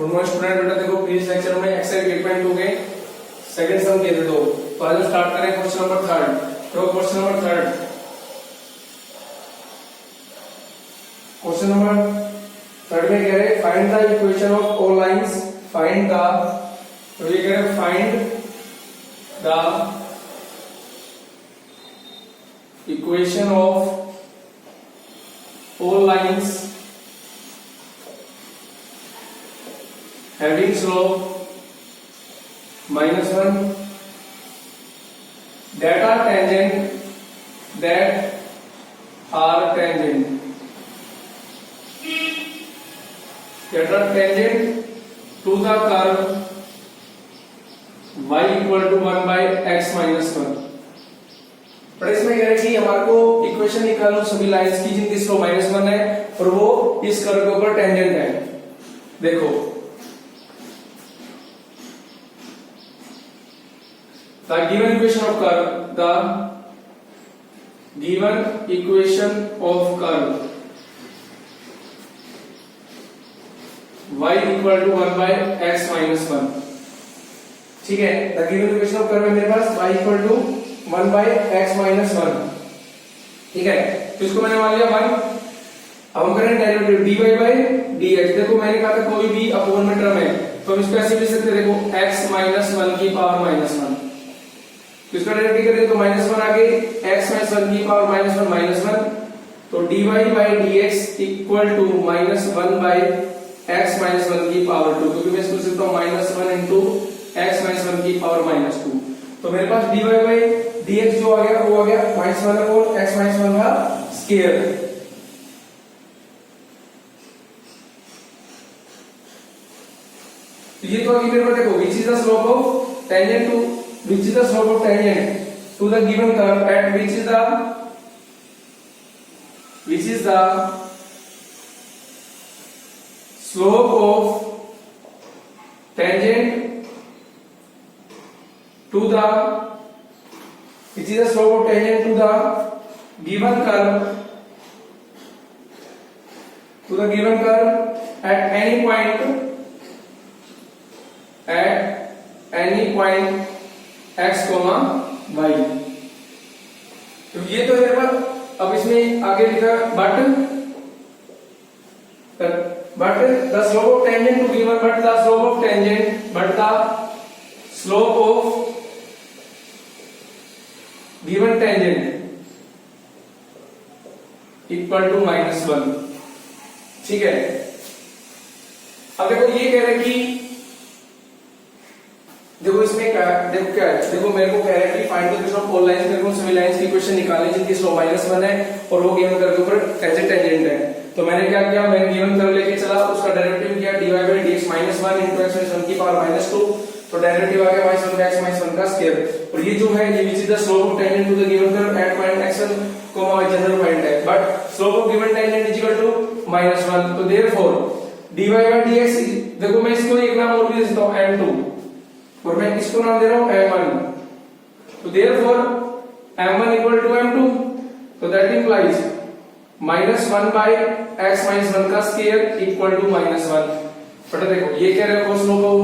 Good morning student. बेटा देखो previous lecture में एक्सरसाइज 8.2 के सेकंड सम किए थे दो, तो आज हम स्टार्ट करें क्वेश्चन नंबर थर्ड। तो क्वेश्चन नंबर थर्ड में कह रहे हैं find the equation of all lines, find the, तो ये कह रहे हैं find the equation of all lines having slope -1 that are tangent to the curve y equal to 1 by x minus 1। पर इसमें कह रहे हैं कि हमारे को इक्वेशन निकालो सभी लाइंस की जिनकी स्लोप -1 है और वो इस कर्व के ऊपर टेंजेंट है। देखो the given equation of curve, y equal to 1 by x minus 1। ठीक है, the given equation of curve है मेरे पास y equal to 1 by x minus 1। ठीक है, तो इसको मैंने मान लिया 1। अब हम करें डेरिवेटिव dy by dx। देखो मैंने कहा था कोई भी अपोन में टर्म है तो हम इसको ऐसे भी लिख सकते हैं, देखो x minus 1 की पावर -1। तो इसका डेरिवेटिव करें तो -1 आगे x minus 1 की पावर -1 तो dy by dx equal to -1 by x minus 1 की पावर 2, क्योंकि मैं इसको लिख सकता हूं -1 into x minus 1 की पावर -2। तो मेरे पास dy by dx जो आ गया वो आ गया -1 और x minus 1 का स्क्वायर। तो ये तो अभी मेरे पास देखो which is the slope of tangent to the given curve at which is the slope of tangent to the given curve at any point x, y। तो ये तो है बात। अब इसमें आगे लिखा but the slope of tangent to given but the slope of given tangent equal to -1। ठीक है, अब देखो ये कह रहे हैं कि देखो इसमें क्या है, देखो मेरे को कह रहा है कि find the equation of all lines, मेरे को सभी लाइंस की इक्वेशन निकालनी जिनकी स्लोप -1 है और वो गिवन कर्व के ऊपर टेंजेंट है। तो मैंने क्या किया, मैंने गिवन कर्व लेके चला, उसका डेरिवेटिव किया dy by dx -1 into x minus 1 की पावर -2, तो डेरिवेटिव आ गया -1 by x minus 1 का स्क्वायर। और ये जो है ये which is the slope of tangent to the given curve at point x1, general point है, but slope of given tangent is equal to -1। तो देयरफॉर dy by dx, देखो मैं इसको एक नाम और भी दे सकता हूं m2 और मैं इसको नाम दे रहा हूं m1। तो therefore m1 equal to m2, तो that implies -1 by x minus 1 का स्क्वायर इक्वल टू -1। बट देखो ये कह रहे हो स्लोप,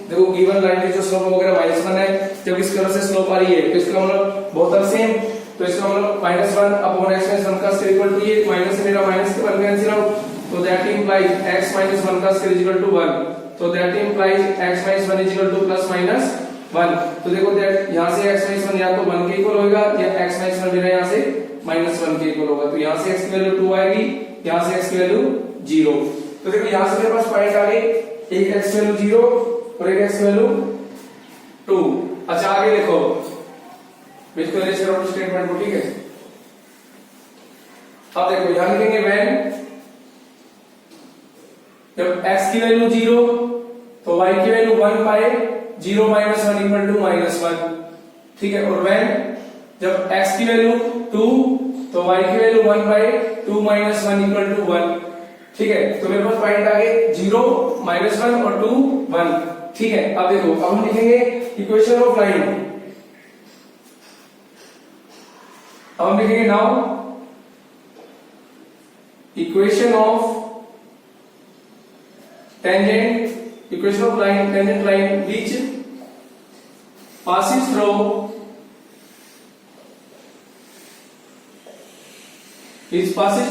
देखो गिवन लाइन की जो स्लोप वगैरह -1 है, जब इस कर्व से स्लोप आ रही है तो इसका मतलब बोथ आर सेम, तो इसका मतलब -1 अपॉन x minus 1 का स्क्वायर इक्वल टू ये माइनस से मेरा माइनस के 1 कैंसिल आउट, तो दैट इंप्लाइज x minus 1 का स्क्वायर इक्वल टू 1, तो that implies x minus 1 equal to +-1। तो देखो दैट यहां से x minus 1 या तो 1 के इक्वल होगा या x minus 1 मेरा यहां से -1 के इक्वल होगा, तो यहां से x की वैल्यू 2 आएगी, यहां से x की वैल्यू 0। तो देखो यहां से मेरे पास पॉइंट आ गए, एक x की वैल्यू 0 और एक x की वैल्यू 2। अच्छा आगे देखो विजुअलाइजेशन ऑफ स्टेटमेंट को, ठीक है। अब देखो यहां लिखेंगे व्हेन जब x की वैल्यू 0 तो y की value 1 by 0 minus 1 equal to -1। ठीक है, और व्हेन जब x की वैल्यू 2 तो y की value 1 by 2 minus 1 equal to 1। ठीक है, तो मेरे पास पॉइंट आ गए 0, -1 और 2, 1। ठीक है, अब देखो अब हम लिखेंगे इक्वेशन ऑफ लाइन। अब हम लिखेंगे now equation of tangent equation of line tangent line which passes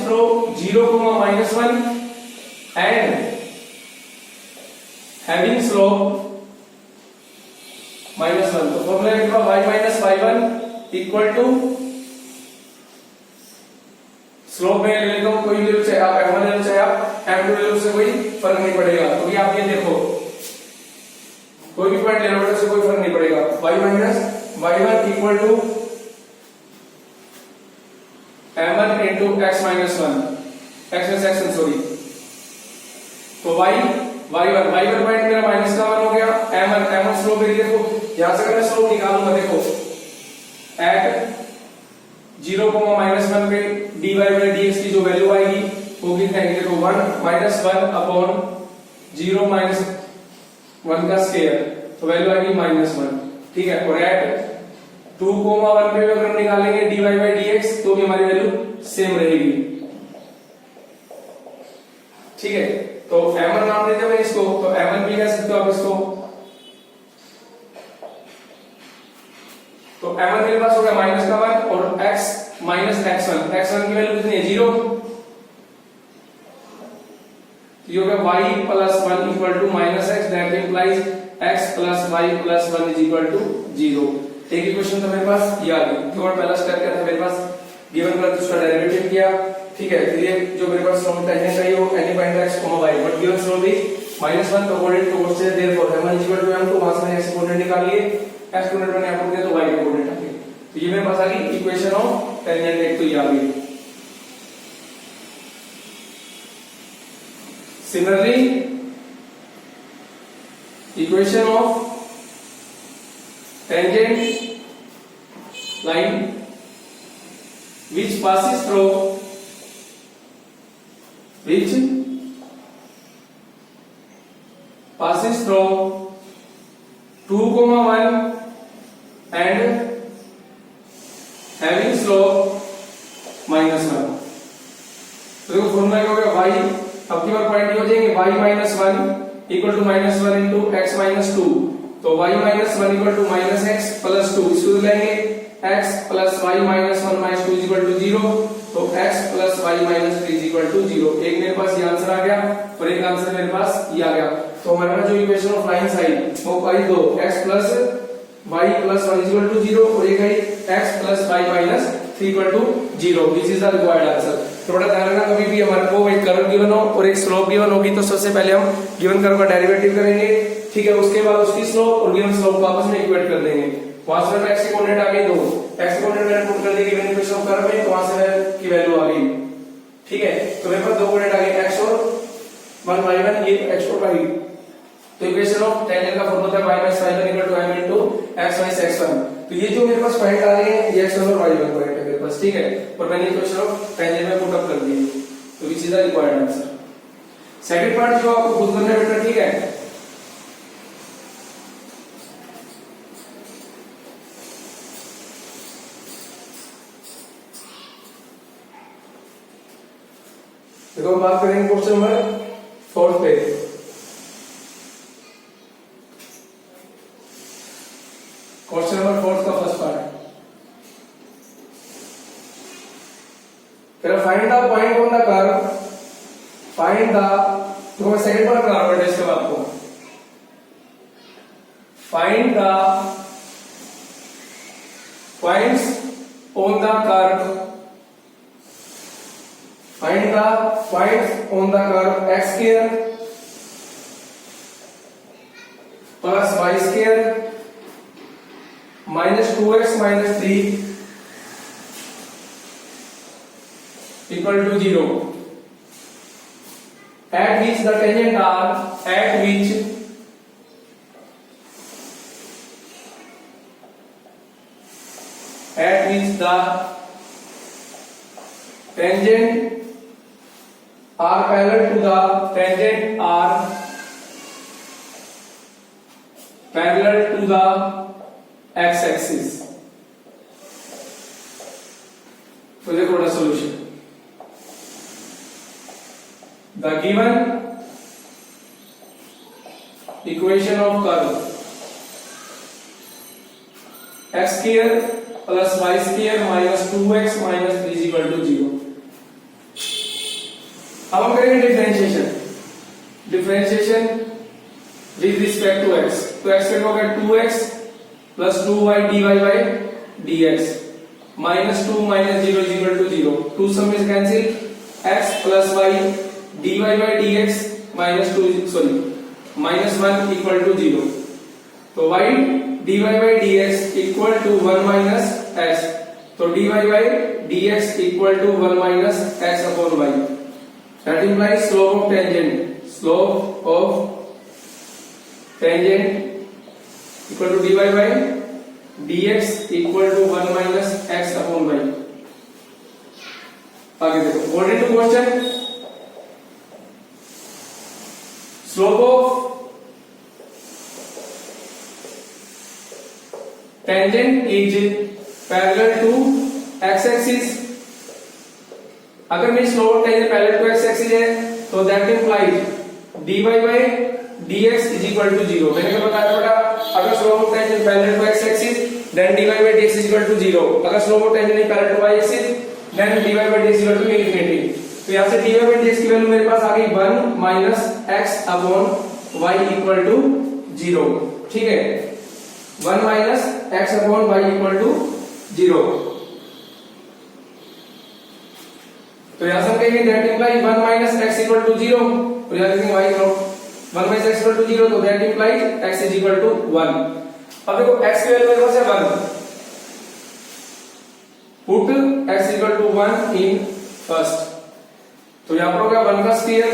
through 0, -1 and having slope -1. तो फॉर्मूला लिखा y minus y1 equal to slope में ले लेता हूं, कोई वैल्यू चाहे आप m1 ले लो चाहे आप m2 ले लो, उससे कोई फर्क नहीं पड़ेगा। तो ये आप ये देखो कोई भी पॉइंट ले लो उससे कोई फर्क नहीं पड़ेगा। y minus y1 equal to m1 into x minus 1 x में सेक्शन सॉरी। तो y1 पॉइंट मेरा माइनस का 1 हो गया। m1 स्लोप एरिया देखो, यहां से अगर मैं स्लोप निकालूंगा देखो एट 0, -1 पे dy by dx की जो वैल्यू आएगी वो कितना है देखो 1 अपॉन 0 -1 का स्क्वायर, तो वैल्यू आएगी -1, ठीक है। और एट 2, 1 पे अगर हम निकालेंगे dy by dx तो भी हमारी वैल्यू सेम रहेगी, ठीक है। तो m1 नाम दे दिया मैंने इसको, तो m1 भी कह सकते हो आप इसको। तो m1 मेरे पास हो गया -1 और x minus x1 की वैल्यू कितनी है 0, ये हो गया y plus 1 equal to -x, that implies x plus y plus 1 is equal to 0। एक ही क्वेश्चन था मेरे पास, ये आ गया। तो पहला स्टेप क्या था मेरे पास, गिवन कर उसका डेरिवेटिव किया, ठीक है। फिर ये जो मेरे पास स्लोप टेंजेंट है वो any point x, y, but given slope is -1 तो अकॉर्डिंग टू व्हाट से देयरफॉर m1 m, तो वहां से मैंने x कोऑर्डिनेट निकाल लिए, x कोऑर्डिनेट मैंने आपको दिया तो y कोऑर्डिनेट आ गया। तो ये मेरे पास आ गई इक्वेशन ऑफ टेंजेंट, एक तो ये आ गई। Similarly equation of tangent line which passes through 2, 1 and having slope -1। तो देखो फॉर्मूला क्या हो गया y, अब की बार पॉइंट ये हो जाएंगे y -1 equal to -1 into x minus 2, तो y -1 equal to -x plus 2, इसको लेंगे x plus y minus 1 minus 2 is equal to 0, तो x plus y minus 3 is equal to 0। एक मेरे पास ये आंसर आ गया और एक आंसर मेरे पास ये आ गया। तो हमारा जो इक्वेशन ऑफ लाइन साइड वो पाई दो x plus y plus 1 is equal to 0 और एक है x plus y minus 3 equal to 0। This is the required answer. थोड़ा ध्यान रखना, कभी भी हमारे को एक कर्व गिवन हो और एक स्लोप गिवन होगी तो सबसे पहले हम गिवन कर्व का डेरिवेटिव करेंगे, ठीक है। उसके बाद उसकी स्लोप और गिवन स्लोप को आपस में इक्वेट कर देंगे। वहां से मैं x कोऑर्डिनेट आ गई, दो x कोऑर्डिनेट मैंने पुट कर the given equation of curve में, तो वहां से की वैल्यू आ गई, ठीक है। तो मेरे पास दो कोऑर्डिनेट आ गए x और 1 y1, ये x और y। तो इक्वेशन ऑफ टेंजेंट का फॉर्मूला है y minus y1 equal to m into x minus x1। तो ये जो मेरे पास पॉइंट आ रहे हैं ये x1 और y1 पॉइंट है मेरे पास, ठीक है। और मैंने इक्वेशन ऑफ टेंजेंट में पुट अप कर दी, तो विच is the required answer. Second part जो आपको खुद करना है बेटा, ठीक है। देखो बात करेंगे क्वेश्चन नंबर 4 पे। क्वेश्चन नंबर 4 का first part, find the point on the curve, find the, तो मैं सेकंड पार्ट करा रहा हूं इसके बाद को, find the points on the curve, find the points on the curve x square plus y square minus 2x minus 3 equal to 0 at which the tangent are, at which the tangent are parallel to the tangent are parallel to the x-axis। तो देखो थोड़ा solution, the given equation of curve x square plus y square minus 2x minus 3 is equal to 0। अब हम करेंगे differentiation with respect to x। तो x का हो गया 2x plus 2y dy by dx minus 2 minus 0 is equal to 0। 2 some is cancel x plus y dy by dx minus 2 sorry minus 1 equal to 0। तो y dy by dx equal to 1 minus x। तो dy by dx equal to 1 minus x upon y। That implies slope of tangent equal to dy by dx equal to 1 minus x upon y। आगे देखो according to question slope of tangent is parallel to x axis। अगर मेरी slope tangent parallel to x axis है तो that implies dy by dx is equal to 0। मैंने क्या बताया बेटा, अगर slope tangent parallel to x axis then dy by dx is equal to 0। अगर slope tangent parallel to y axis then dy by dx is equal to infinity। तो यहां से dy by dx की वैल्यू मेरे पास आ गई 1 minus x upon y equal to 0। ठीक है, 1 minus x upon y equal to 0। तो यहां से हम कहेंगे that imply 1 minus x equal to 0। तो यहां लिखेंगे y equal 1 minus x equal to 0। तो that imply x is equal to 1। अब देखो x की वैल्यू मेरे पास है 1। Put x equal to 1 in first. तो यहां पर होगा 1 का स्क्वायर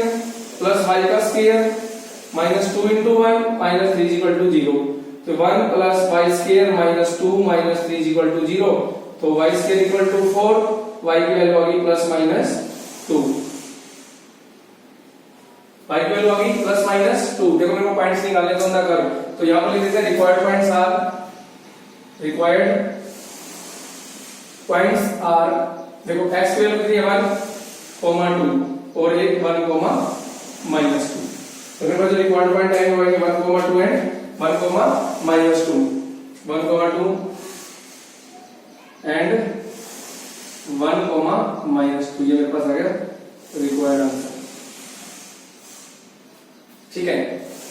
प्लस y का square minus 2 into 1 minus 3 equal to 0। तो 1 plus y square minus 2 minus 3 equal to 0। तो y square equal to 4, y की वैल्यू होगी प्लस माइनस 2। y की वैल्यू होगी प्लस माइनस 2। देखो मेरे को पॉइंट्स निकालने तो ना कर। तो यहां पर लिख देते हैं रिक्वायर्ड पॉइंट्स आर देखो x की वैल्यू कितनी है 1, 2 और एक 1, माइनस 2। तो मेरे पास जो रिक्वायर्ड पॉइंट आएंगे वो 1, 2 एंड 1, माइनस 2, 1, 2 एंड 1, माइनस 2। ये मेरे पास आ गया रिक्वायर्ड आंसर। ठीक है,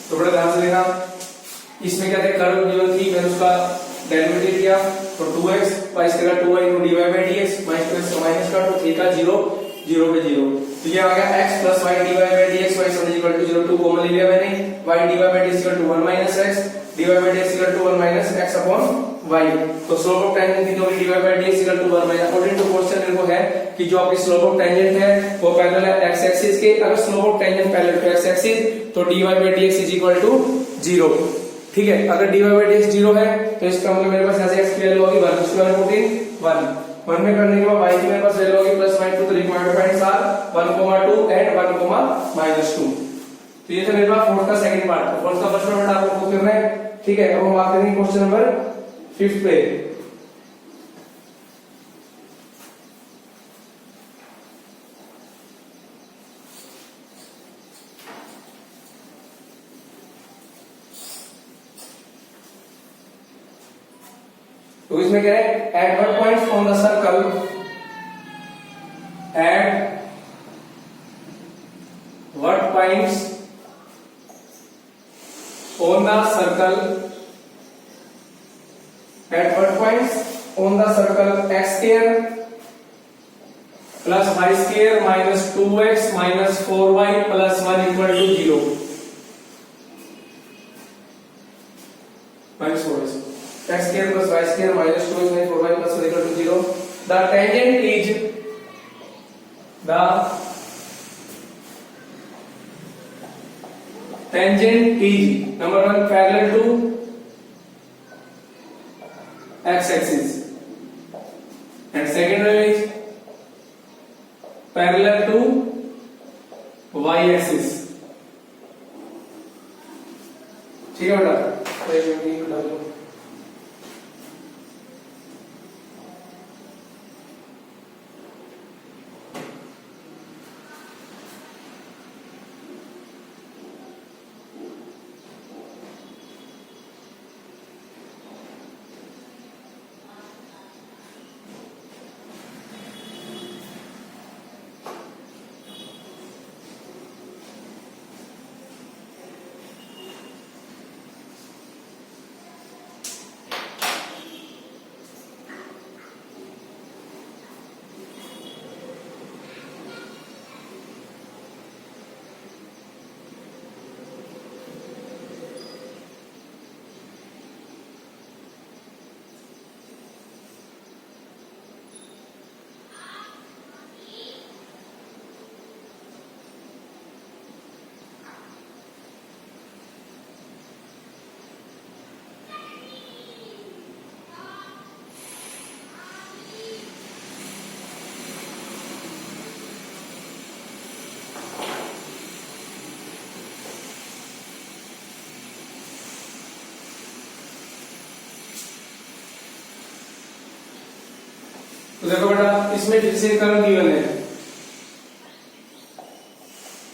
तो बड़ा ध्यान से देखना। इसमें क्या थे, कर्व गिवन थी, मैंने उसका डेरिवेटिव किया। तो 2x y इसका 2y dy by dx minus 2x minus का, तो 3 का 0 0 पे 0। तो ये आ गया x plus y dy by dx y is equal to 0। 2 common ले लिया मैंने, y dy by dx equal to 1 minus x dy by dx equal to 1 minus x upon y। तो स्लोप ऑफ टेंजेंट की जो dy by dx equal to 1 minus according to question मेरे को है कि जो आपकी स्लोप ऑफ टेंजेंट है वो पैरेलल है x एक्सिस के। अगर slope of tangent parallel to x axis तो dy by dx is equal to 0। ठीक है, अगर dy by dx 0 है तो इसका मतलब मेरे पास यहां से x की वैल्यू होगी 1। उसको मैंने पुट इन 1 में करने के बाद y की मेरे पास वैल्यू होगी प्लस माइनस 2। तो required points are 1, 2 and 1, minus 2। तो ये था मेरे पास फोर्थ का सेकंड पार्ट। फोर्थ का फर्स्ट पार्ट आपको खुद करना है। ठीक है, अब हम बात करेंगे क्वेश्चन नंबर 5 पे। तो इसमें क्या है, at what points on the circle, at what points on the circle, at what points on the circle x square plus y square minus 2x minus 4y plus 1 equal to 0। Minus 4x x square plus y square minus 2x minus 4y plus 1 equal to 0. The tangent is number 1 parallel to x axis and second one is parallel to y axis। ठीक है बेटा, तो देखो बेटा इसमें फिर से curve given है,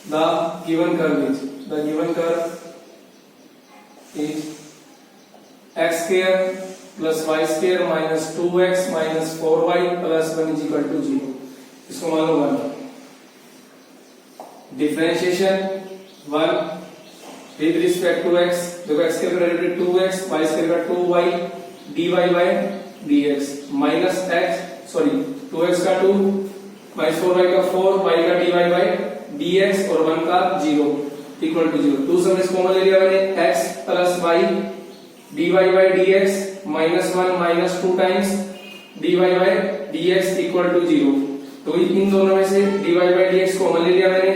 the given curve is x square plus y square minus 2x minus 4y plus 1 is equal to 0। इसको मान लो 1। Differentiation 1 with respect to x, देखो x स्क्वायर का डेरिवेटिव 2x, y स्क्वायर का 2y dy by dx minus x, sorry 2x का 2 minus 4y का 4, y का dy by dx और 1 का 0 इक्वल टू 0। 2 सब इसको कॉमन ले लिया मैंने, x plus y dy by dx minus 1 minus 2 times dy by dx equal to 0। तो इन दोनों में से dy बाय dx कॉमन ले लिया मैंने,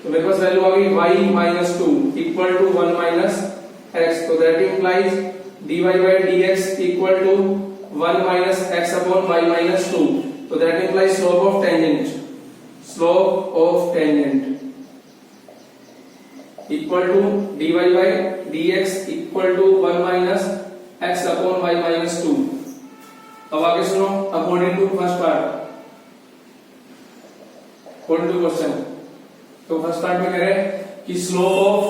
तो मेरे पास वैल्यू आ गई y minus 2 equal to 1 minus x। तो that implies dy by dx equal to 1 minus x upon y minus 2। तो that implies slope of tangent equal to dy by dx equal to 1 minus x upon y minus 2। अब आगे सुनो, according to first part, according to question, तो first part में कह रहे हैं कि slope of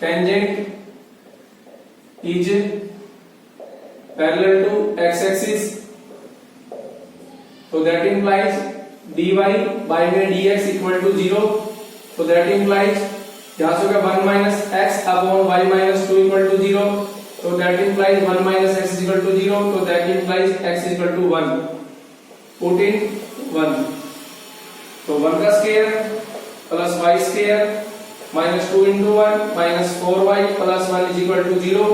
tangent is parallel to x axis, तो दैट इंप्लाइज dy बाय में dx इक्वल टू 0। तो दैट इंप्लाइज यहां से होगा 1 minus x upon y minus 2 equal to 0। तो that implies 1 minus x equal to 0। तो that implies x equal to 1, put in 1। तो 1 का square plus y square minus 2 into 1 minus 4y plus 1 is equal to 0।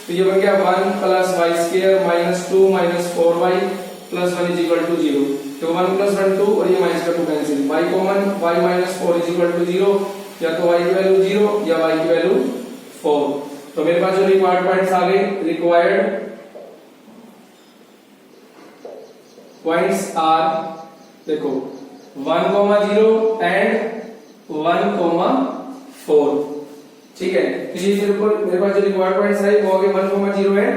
तो ये बन गया 1 plus y square minus 2 minus 4y plus 1 is equal to 0। तो 1 plus 1 2 और ये माइनस का 2 cancel, y common, y minus 4 is equal to 0, या तो y की वैल्यू 0 या y की वैल्यू 4। तो मेरे पास जो रिक्वायर्ड पॉइंट्स आ गए, रिक्वायर्ड पॉइंट्स आर देखो 1,0 एंड 1,4। ठीक है, तो ये मेरे पास जो रिक्वायर्ड पॉइंट्स है वो आ गए 1,0 है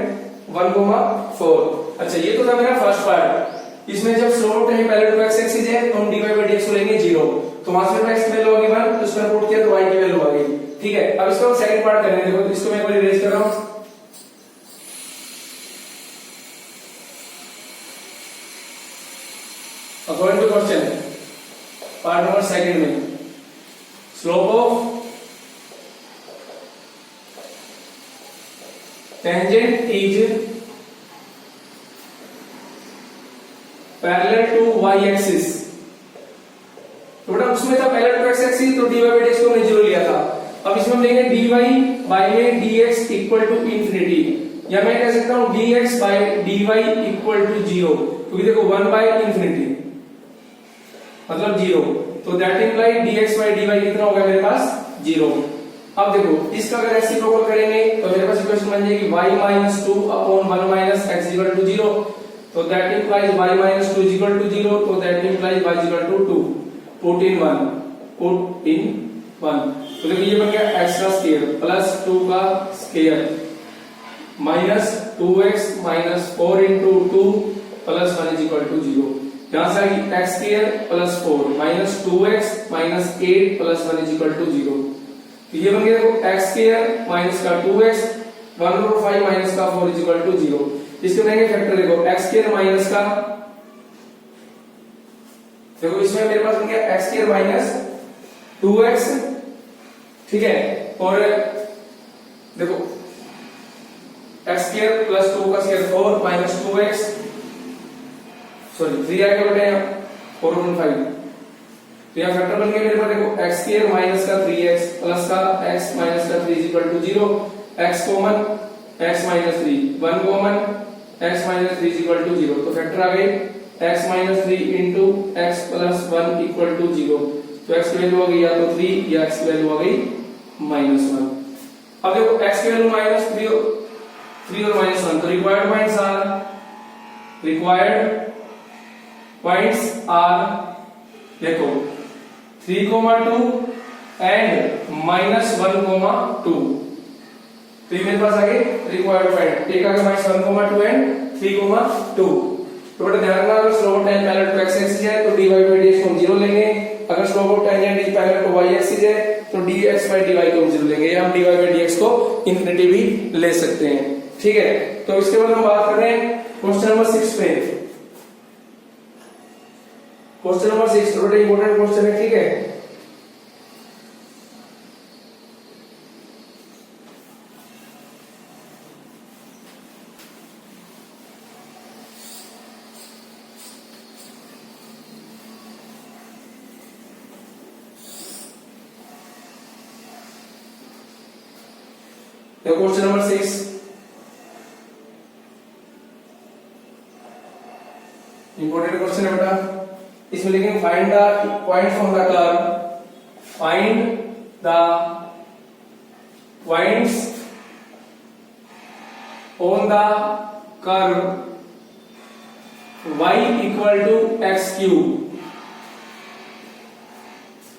1,4। अच्छा, ये तो था मेरा फर्स्ट पार्ट। इसमें जब स्लोप कहीं पैरेलल टू x एक्सिस है तो हम dy बाय dx को लेंगे 0। तो वहां से x की वैल्यू होगी 1, तो इसमें पुट किया तो y की वैल्यू आ गई। ठीक है, अब इसको हम सेकंड पार्ट करने देखो, इसको मैं एक बार इरेज कर रहा हूं। According to question part number second में slope of tangent is parallel to y axis. तो बेटा उसमें था पैरेलल टू x एक्सिस, तो dy बाय dx को हमने 0 लिया था। अब इसमें हम लेंगे dy बाय में dx इक्वल टू इंफिनिटी, या मैं कह सकता हूं dx by dy equal to 0, क्योंकि देखो 1 बाय इंफिनिटी मतलब 0। तो that imply dx by dy कितना होगा मेरे पास 0। अब देखो इसका अगर रेसिप्रोकल करेंगे तो मेरे पास इक्वेशन बन जाएगी y minus 2 upon 1 minus x equal to 0। तो that implies y minus 2 equal to 0। तो that implies y equal to 2, put in 1। तो देखो ये बन गया x का स्क्वायर प्लस 2 का square minus 2x minus 4 into 2 plus 1 is equal to 0। यहां से आएगी x square plus 4 minus 2x minus 8 plus 1 is equal to 0। तो ये बन गया देखो x स्क्वायर माइनस का 2x 1/5 माइनस का 4 इज इक्वल टू 0। इसके बनाएंगे फैक्टर, देखो x स्क्वायर माइनस का, देखो इसमें मेरे पास बन गया x स्क्वायर माइनस 2x। ठीक है, और देखो x स्क्वायर प्लस 2 का स्क्वायर 4 माइनस 2x, सॉरी 3 आएगा बेटा यहाँ 4/5। तो यहाँ फैक्टर बन गया मेरे पास, देखो x स्क्वायर माइनस का 3x प्लस का x माइनस का 3 equal to 0, x common x minus 3, 1 common x minus 3 equal to 0। तो फैक्टर आ गए x minus 3 into x plus 1 equal to 0। तो x की वैल्यू आ गई या तो 3 या x की वैल्यू आ गई माइनस 1। अब देखो x की वैल्यू माइनस 3 और माइनस 1। तो रिक्वायर्ड पॉइंट्स आर देखो 3,2 एंड -1,2। तो तो ये मेरे पास आ गए रिक्वायर्ड पॉइंट, एक आ गया माइनस 1,2 एंड 3,2। तो बेटा ध्यान रखना, अगर slope of tangent parallel to x axis है तो dy बाई dx को हम 0 लेंगे, अगर slope of tangent is parallel to y axis है तो dx बाई dy को हम 0 लेंगे, या हम dy बाई dx को इंफिनिटी भी ले सकते हैं। ठीक है, तो इसके बाद हम बात कर रहे हैं क्वेश्चन नंबर 6 पे। क्वेश्चन नंबर 6 थोड़ा इंपॉर्टेंट क्वेश्चन है। ठीक है, क्वेश्चन नंबर 6 इंपॉर्टेंट क्वेश्चन है बेटा। इसमें लिखेंगे find the points on the curve, find the points on the curve y equal to x cube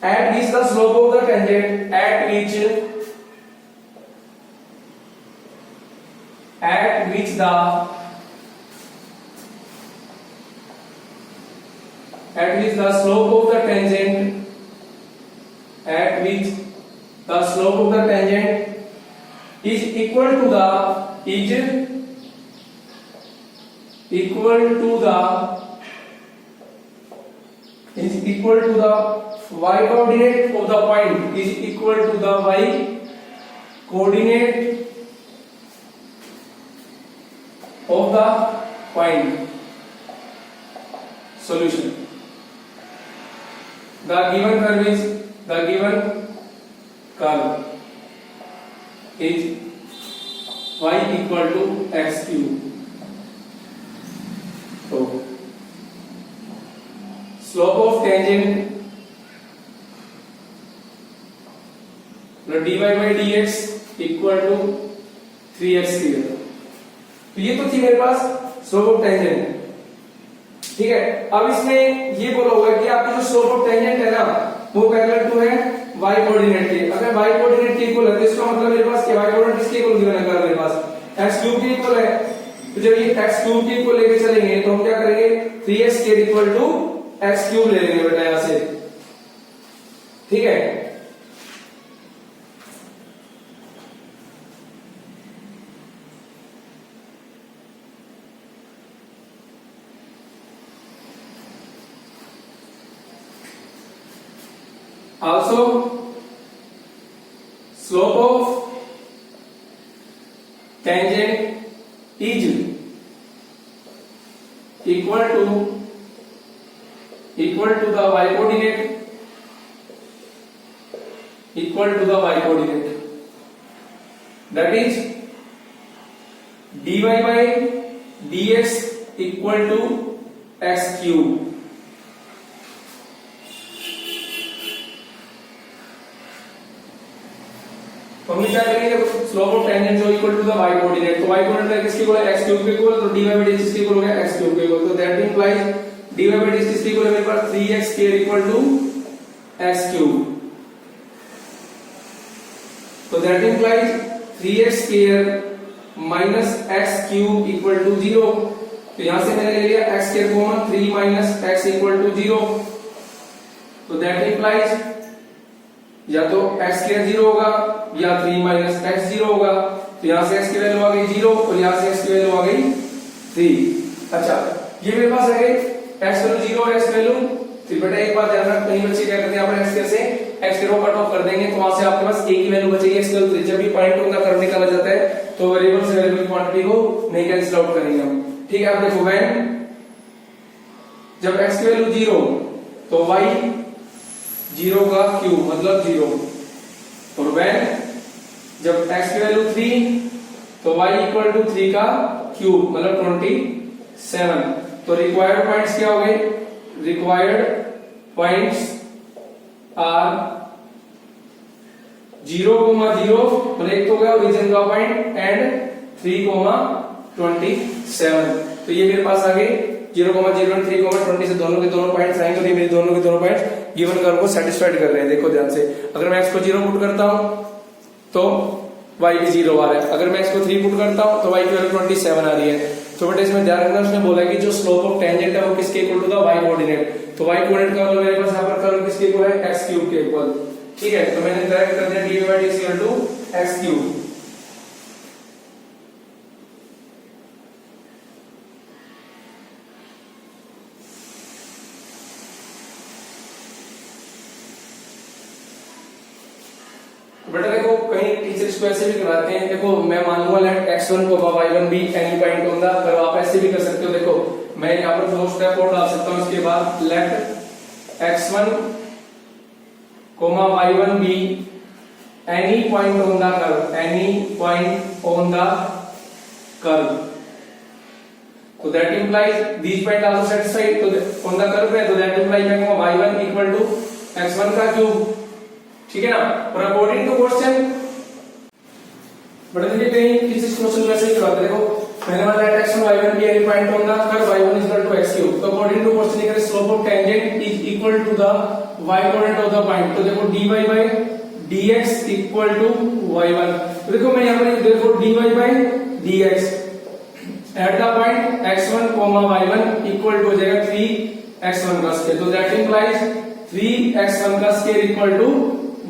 at which the slope of the tangent at which the slope of the tangent is equal to the y coordinate of the point, is equal to the y coordinate of the point. Solution: the given curve is y equal to x cube. So slope of tangent dy by dx equal to 3x cube. तो ये तो थी मेरे पास slope of tangent. ठीक है, अब इसमें ये बोला हुआ है कि आपकी जो स्लोप ऑफ टेंजेंट है ना वो पैरेलल टू है y कोऑर्डिनेट के। अगर y कोऑर्डिनेट के इक्वल है तो इसका मतलब मेरे पास क्या, y कोऑर्डिनेट किसके इक्वल गिवन है, मेरे पास x क्यूब के इक्वल है। तो जब ये x क्यूब के इक्वल लेके चलेंगे तो हम क्या करेंगे, 3x के इक्वल टू x क्यूब ले लेंगे बेटा यहां से। ठीक है, also slope of tangent is equal to the y coordinate, that is dy by dx equal to x cube. तो हम क्या करेंगे, स्लोप ऑफ टेंजेंट जो equal to the y coordinate, तो y कोऑर्डिनेट किसके इक्वल है, x क्यूब के equal, तो dy by dx किसके इक्वल हो गया, x क्यूब के इक्वल। तो that implies dy by dx किसके इक्वल है, मेरे पास 3x square equal to x cube. तो that implies 3x square minus x cube equal to 0। तो यहां से मैंने ले लिया x square common, 3 minus x equal to 0। तो दैट इंप्लाइज या तो x स्क्वायर 0 होगा या 3 माइनस x 0 होगा। तो यहां से x की वैल्यू आ गई 0 और यहां से x की वैल्यू आ गई 3। अच्छा, ये मेरे पास आ गई x वैल्यू 0 और x वैल्यू 3। बेटा एक बात ध्यान रखना, कई बच्चे क्या करते हैं, अपन x से x को कट ऑफ कर देंगे तो वहां से आपके पास एक ही वैल्यू बचेगी, x वैल्यू 3। जब भी पॉइंट टू का कर्व निकाला जाता है तो वेरिएबल से वेरिएबल क्वांटिटी को नहीं कैंसिल आउट करेंगे हम। ठीक है, आप देखो व्हेन जब x की वैल्यू 0 तो y 0 का क्यूब मतलब 0, और व्हेन जब x की वैल्यू 3 तो y इक्वल टू 3 का क्यूब मतलब 27। तो रिक्वायर्ड पॉइंट्स क्या हो गए, रिक्वायर्ड पॉइंट्स आर 0, 0 मतलब एक तो गया ओरिजिन का पॉइंट एंड 3,27। तो ये मेरे पास आ गए 0, 0 एंड 3,20 से दोनों के दोनों पॉइंट्स आएंगे और ये मेरे दोनों के दोनों पॉइंट्स गिवन कर्व को सेटिस्फाइड कर रहे हैं। देखो ध्यान से, अगर मैं x को 0 पुट करता हूं तो y भी 0 आ रहा है। अगर मैं इसको 3 पुट करता हूं तो y की वैल्यू 27 आ रही है। तो बेटा इसमें ध्यान रखना, उसने बोला कि जो स्लोप ऑफ टेंजेंट है वो किसके equal to the y coordinate. तो y कोऑर्डिनेट का मतलब मेरे पास यहां पर कर्व किसके इक्वल है, x क्यूब के इक्वल। ठीक है, तो मैंने डायरेक्ट कर दिया dy by dx equal to x cube. बेटा देखो कहीं टीचर इसको ऐसे भी कराते हैं, देखो मैं मान लूंगा let x1 y1 be any point on the curve. आप ऐसे भी कर सकते हो, देखो मैं यहां पर दो स्टेप और डाल सकता हूं। इसके बाद let x1 y1 be any point on the curve, any point on the curve. तो that implies these point also satisfied. तो ऑन द कर्व है, तो दैट इंप्लाइज मैं कहूंगा y1 इक्वल टू x1 का क्यूब। ठीक है ना। और अकॉर्डिंग टू क्वेश्चन, बट देखिए कहीं किसी क्वेश्चन में ऐसे ही करवाते, देखो मैंने बोला let x1 y1 be any point on the curve y1 is equal to x cube. तो अकॉर्डिंग टू क्वेश्चन ये slope of tangent is equal to the y coordinate of the point. तो देखो dy by dx equal to y1। तो देखो मैं यहां पर देखो dy by dx at the point x1 y1 equal to हो जाएगा 3x1 का स्क्वायर। तो दैट इंप्लाइज 3x1 का स्क्वायर इक्वल टू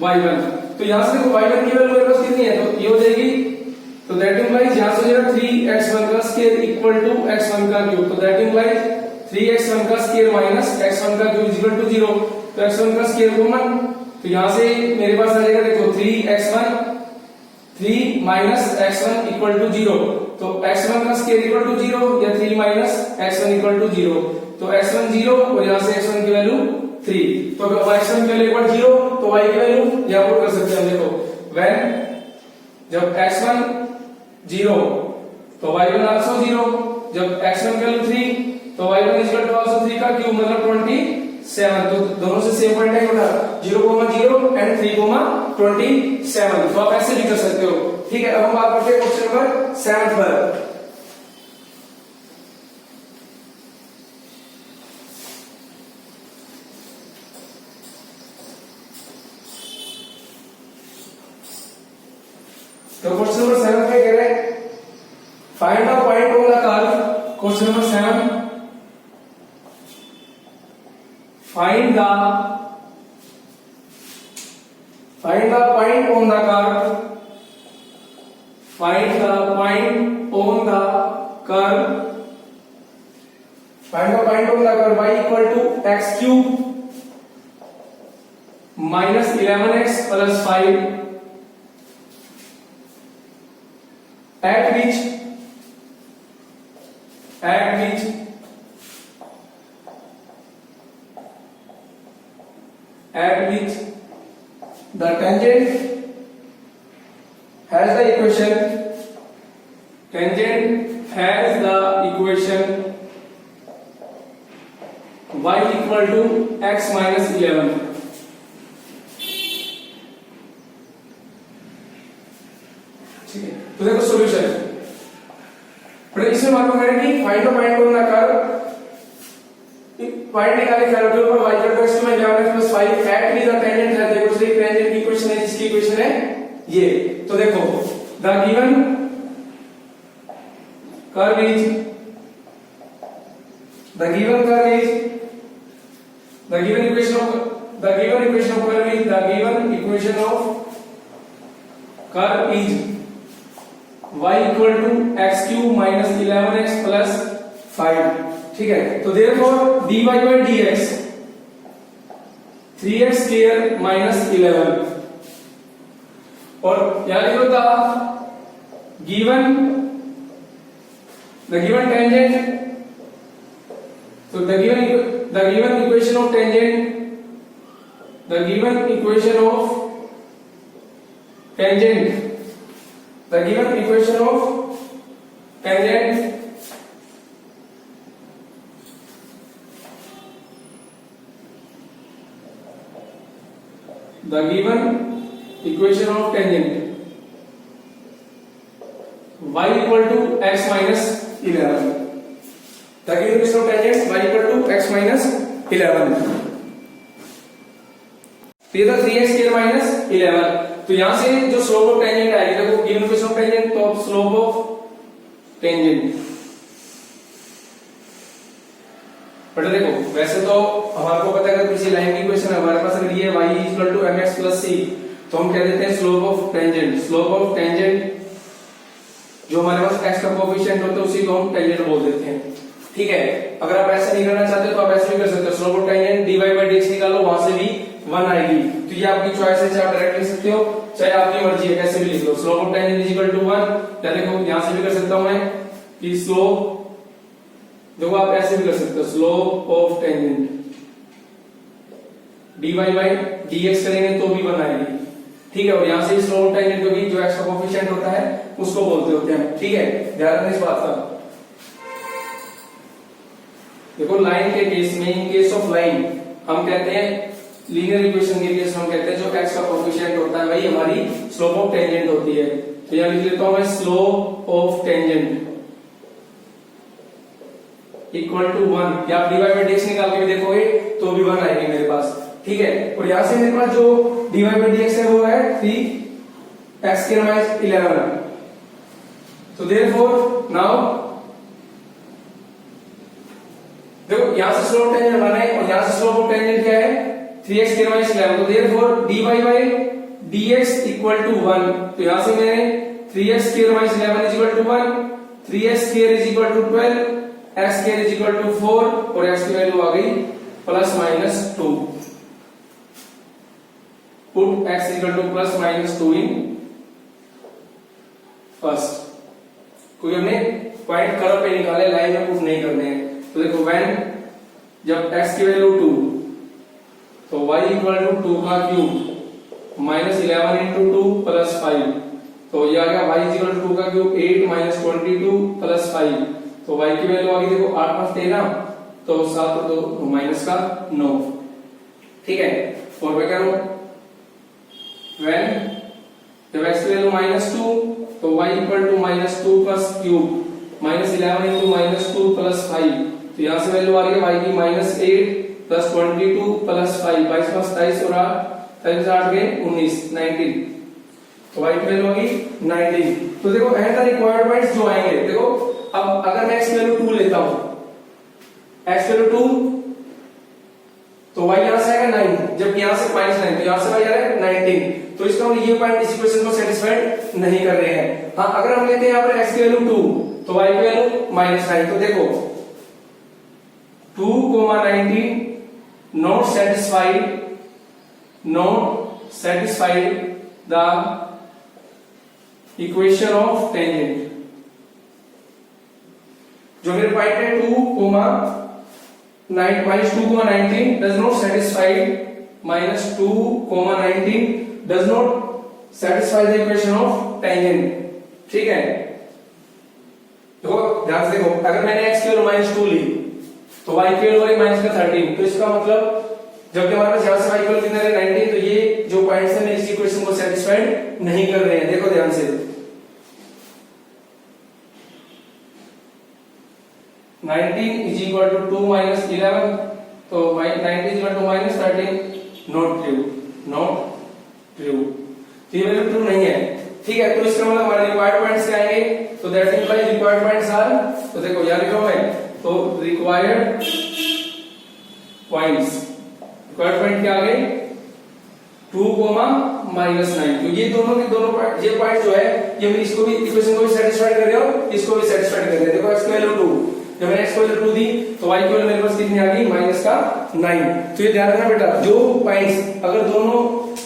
y1। तो यहां से देखो y1 की वैल्यू मेरे पास कितनी है, तो ये हो जाएगी। तो दैट इंप्लाइज यहां से हो जाएगा 3x1 का स्क्वायर इक्वल टू x1 का क्यूब। तो दैट इंप्लाइज 3x1 का स्क्वायर माइनस x1 का क्यूब इक्वल टू 0। तो x1 का स्क्वायर कॉमन, तो यहां से मेरे पास आ जाएगा देखो 3x1 3 minus x1 equal to 0। तो x1 का स्क्वायर इक्वल टू 0 या 3 माइनस x1 इक्वल टू 0। तो x1 0 और यहां से x1 की वैल्यू 3। तो अगर x1 की वैल्यू इक्वल 0 तो y की वैल्यू यहां पर कर सकते हैं। देखो व्हेन जब x1 0 तो y1 आल्सो 0। जब x1 की वैल्यू 3 तो y1 इक्वल टू आल्सो 3 का क्यूब मतलब 27। तो दोनों से सेम पॉइंट है बेटा 0,0 एंड 3,27। तो आप ऐसे भी कर सकते हो। ठीक है, अब हम बात करते हैं क्वेश्चन नंबर 7 पर। तो क्वेश्चन नंबर 7 में कह रहे हैं find the point on the curve. Question number 7, find the point on the curve, find the point on the curve, find the point on the curve y equal to x cube minus 11x plus 5 at which the tangent has the equation y equal to x minus 11। ठीक है, तो देखो solution. इसमें मालूम है कि find the point on the curve, point निकाले curve के ऊपर y इक्वल टू x में 11x plus 5 at the tangent है। देखो इसलिए टेंजेंट की इक्वेशन है, जिसकी इक्वेशन है ये। तो देखो the given curve is the given equation of curve is y equal to x cube minus 11x plus 5। ठीक है, तो therefore dy by dx 3x square minus 11 और यहाँ लिखो the given tangent। So the given equation of tangent y equal to x minus 11। The given equation of tangent y equal to x minus 11। तो ये था 3x square minus 11। तो यहां से जो स्लोप ऑफ टेंजेंट आएगी, देखो गिवन इक्वेशन ऑफ टेंजेंट, तो स्लोप ऑफ टेंजेंट। बट देखो वैसे तो हमारे को पता है, अगर किसी लाइन की इक्वेशन हमारे पास अगर ये y equal to mx plus c, तो हम कह देते हैं slope of tangent. Slope of tangent जो हमारे पास x का कोएफिशिएंट होता है उसी को हम टेंजेंट बोल देते हैं। ठीक है, अगर आप ऐसे नहीं करना चाहते तो आप ऐसे भी कर सकते हो, slope of tangent dy by dx निकालो, वहां से भी 1 आएगी। तो ये आपकी चॉइस है, चाहे आप डायरेक्ट लिख सकते हो चाहे आपकी मर्जी है, कैसे भी लिख लो। Slope of tangent is equal to 1, या देखो यहां से भी कर सकता हूं मैं कि स्लोप, देखो आप ऐसे भी कर सकते हो, slope of tangent dy by dx करेंगे तो भी 1 आएगी। ठीक है, और यहां से स्लोप ऑफ टेंजेंट को भी जो x का कोएफिशिएंट होता है उसको बोलते होते हैं। ठीक है, ध्यान रखना इस बात का। देखो लाइन के केस में, इन केस ऑफ लाइन हम कहते हैं, लीनियर इक्वेशन के केस में हम कहते हैं जो x का कोएफिशिएंट होता है वही हमारी स्लोप ऑफ टेंजेंट होती है। तो यहां लिख लेता हूं मैं slope of tangent equal to 1, या आप dy बाई dx निकाल के भी देखोगे तो भी 1 आएगी मेरे पास। ठीक है, और यहां से मेरे पास जो dy बाई dx है वो है 3x स्क्वायर माइनस 11। तो देयरफॉर नाउ देखो यहां से स्लोप टेंजेंट बना है और यहां से स्लोप ऑफ टेंजेंट क्या है 3x स्क्वायर माइनस 11। तो therefore dy by dx equal to 1। तो यहां से मैंने 3x square minus 11 is equal to 1, 3x square is equal to 12, x square is equal to 4 और x की वैल्यू आ गई plus minus 2। Put x equal to plus minus 2 in first. कोई हमने पॉइंट कर्व पे निकाले, लाइन में put नहीं करने हैं। तो देखो व्हेन जब x की वैल्यू 2 तो y इक्वल टू 2 का क्यूब माइनस 11 इंटू 2 प्लस 5, तो ये आ गया y इक्वल टू 2 का क्यूब 8 माइनस 22 प्लस 5। तो y की वैल्यू आ गई देखो 8 5 13, तो 7 तो माइनस का 9। ठीक है, और मैं करूं व्हेन जब x की वैल्यू माइनस 2 तो y equal to minus 2 plus cube minus 11 into minus 2 plus 5। तो यहां से वैल्यू आ रही है y की माइनस 8 प्लस 22 प्लस 5, 22 प्लस 23 और 23 8 गए 19 19। तो y की वैल्यू आ गई 19। तो देखो एंड द रिक्वायर्ड पॉइंट्स जो आएंगे, देखो अब अगर मैं x की वैल्यू 2 लेता हूं, x की वैल्यू 2 तो y यहां से आएगा 9, जबकि यहां से माइनस 9, तो यहां से y आ रहा है 19। तो इसका मतलब ये पॉइंट इस इक्वेशन को सेटिस्फाइड नहीं कर रहे हैं। हाँ, अगर हम लेते हैं यहां पर x की वैल्यू 2 तो y की वैल्यू माइनस 9, तो देखो 2, 19 not satisfied the equation of tangent। जो मेरे पॉइंट है 2, minus 2, 19 does not satisfy, minus 2, 19 does not satisfy the equation of tangent। ठीक है, देखो ध्यान से देखो, अगर मैंने x की वैल्यू माइनस 2 ली तो y की वैल्यू आई माइनस का 13। तो इसका मतलब जबकि हमारे पास यहां से y की वैल्यू कितना है 19, तो ये जो पॉइंट्स है मेरी इस इक्वेशन को सेटिस्फाइड नहीं कर रहे हैं। देखो ध्यान से 19 इज इक्वल टू 2 माइनस 11, तो 19 is equal to minus 13, not true. तो ये वैल्यू ट्रू नहीं है। ठीक है, तो इसका मतलब हमारे रिक्वायर्ड पॉइंट्स क्या आएंगे, तो that implies required points are, तो देखो यहां लिखा हुआ है, तो रिक्वायर्ड पॉइंट्स, रिक्वायर्ड पॉइंट क्या आ गए 2, माइनस 9। तो ये दोनों के दोनों ये पॉइंट जो है ये मेरी इसको भी इक्वेशन को भी सेटिस्फाइड कर रहे हो, इसको भी सेटिस्फाइड कर रहे हैं। देखो x की वैल्यू 2, जब मैंने x की वैल्यू 2 दी तो y की वैल्यू मेरे पास कितनी आ गई माइनस का 9। तो ये ध्यान रखना बेटा, जो पॉइंट्स अगर दोनों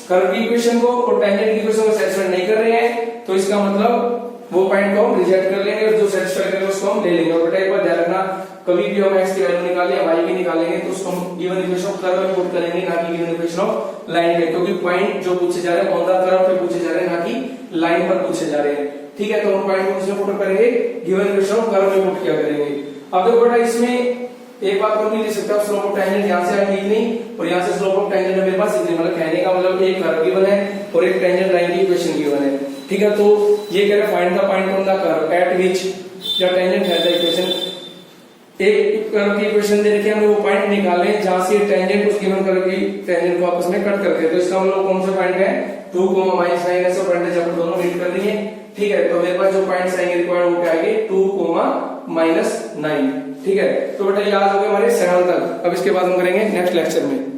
कर्व की इक्वेशन को और टेंजेंट की इक्वेशन को सेटिस्फाइड नहीं कर रहे हैं तो इसका मतलब वो पॉइंट को हम रिजेक्ट कर लेंगे और जो सेटिस्फाई करेगा उसको हम ले लेंगे। और बेटा एक बार ध्यान रखना, कभी भी हम x की वैल्यू निकालें या y की निकालेंगे तो उसको हम गिवन इक्वेशन ऑफ कर्व में पुट करेंगे, ना कि गिवन इक्वेशन ऑफ लाइन पे, क्योंकि पॉइंट जो पूछे जा रहे हैं ऑन द कर्व पे पूछे जा रहे हैं, ना कि लाइन पर पूछे जा रहे हैं। ठीक है, तो हम पॉइंट को किसमें पुट करेंगे, गिवन इक्वेशन ऑफ कर्व में पुट किया करेंगे। अब देखो बेटा इसमें एक बात और भी लिख सकते हो, स्लोप ऑफ टेंजेंट यहां से आएगी इतनी और यहां से स्लोप ऑफ टेंजेंट मेरे पास इतनी, मतलब कहने का मतलब एक कर्व गिवन है और एक टेंजेंट लाइन की इक्वेशन गिवन है। ठीक है, तो ये कह रहे हैं find the point on the curve at which the tangent has the equation. एक कर्व की इक्वेशन दे रखी है, हमें वो पॉइंट निकालने जहां से टेंजेंट उस गिवन कर्व की टेंजेंट को आपस में कट करते हैं। तो इसका मतलब कौन सा पॉइंट है, 2,-9 है, सब परसेंटेज आपको दोनों रीड कर देंगे। ठीक है, तो मेरे पास जो पॉइंट्स आएंगे रिक्वायर्ड वो क्या आएंगे 2,-9। ठीक है, तो बेटा ये आज हो गए हमारे 7 तक। अब इसके बाद हम करेंगे नेक्स्ट लेक्चर में।